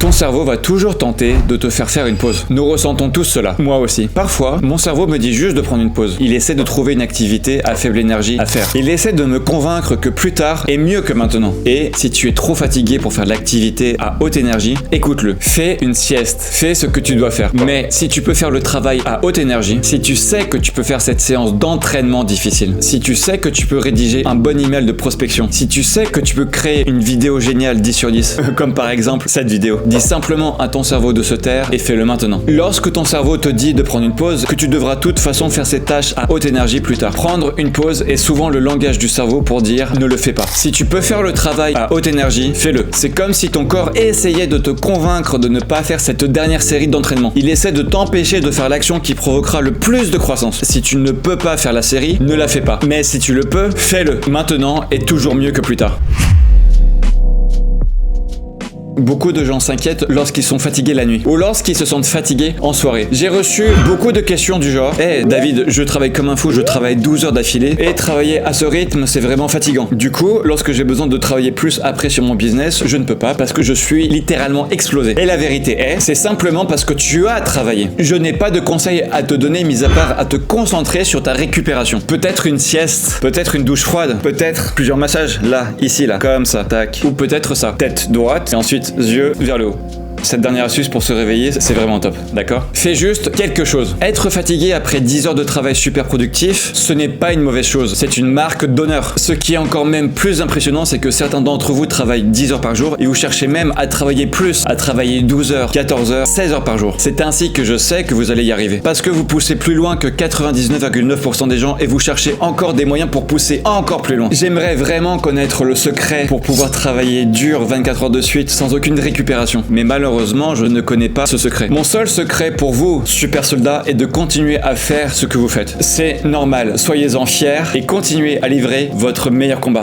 Ton cerveau va toujours tenter de te faire faire une pause. Nous ressentons tous cela, moi aussi. Parfois, mon cerveau me dit juste de prendre une pause. Il essaie de trouver une activité à faible énergie à faire. Il essaie de me convaincre que plus tard est mieux que maintenant. Et si tu es trop fatigué pour faire de l'activité à haute énergie, écoute-le. Fais une sieste. Fais ce que tu dois faire. Mais si tu peux faire le travail à haute énergie, si tu sais que tu peux faire cette séance d'entraînement difficile, si tu sais que tu peux rédiger un bon email de prospection, si tu sais que tu peux créer une vidéo géniale 10 sur 10, comme par exemple cette vidéo, dis simplement à ton cerveau de se taire et fais-le maintenant. Lorsque ton cerveau te dit de prendre une pause, que tu devras de toute façon faire ces tâches à haute énergie plus tard. Prendre une pause est souvent le langage du cerveau pour dire ne le fais pas. Si tu peux faire le travail à haute énergie, fais-le. C'est comme si ton corps essayait de te convaincre de ne pas faire cette dernière série d'entraînement. Il essaie de t'empêcher de faire l'action qui provoquera le plus de croissance. Si tu ne peux pas faire la série, ne la fais pas. Mais si tu le peux, fais-le. Maintenant est toujours mieux que plus tard. Beaucoup de gens s'inquiètent lorsqu'ils sont fatigués la nuit ou lorsqu'ils se sentent fatigués en soirée. J'ai reçu beaucoup de questions du genre hey, David, je travaille comme un fou, je travaille 12 heures d'affilée et travailler à ce rythme c'est vraiment fatigant. Du coup, lorsque j'ai besoin de travailler plus après sur mon business, je ne peux pas parce que je suis littéralement explosé. Et la vérité est, c'est simplement parce que tu as travaillé. Je n'ai pas de conseils à te donner mis à part à te concentrer sur ta récupération. Peut-être une sieste, peut-être une douche froide, peut-être plusieurs massages, là, ici, là, comme ça, tac. Ou peut-être ça, tête droite et ensuite yeux vers le haut. Cette dernière astuce pour se réveiller, c'est vraiment top, d'accord? Fais juste quelque chose. Être fatigué après 10 heures de travail super productif, ce n'est pas une mauvaise chose, c'est une marque d'honneur. Ce qui est encore même plus impressionnant, c'est que certains d'entre vous travaillent 10 heures par jour et vous cherchez même à travailler plus, à travailler 12 heures, 14 heures, 16 heures par jour. C'est ainsi que je sais que vous allez y arriver. Parce que vous poussez plus loin que 99,9% des gens et vous cherchez encore des moyens pour pousser encore plus loin. J'aimerais vraiment connaître le secret pour pouvoir travailler dur 24 heures de suite sans aucune récupération. Mais malheureusement, je ne connais pas ce secret. Mon seul secret pour vous, super soldats, est de continuer à faire ce que vous faites. C'est normal, soyez-en fiers et continuez à livrer votre meilleur combat.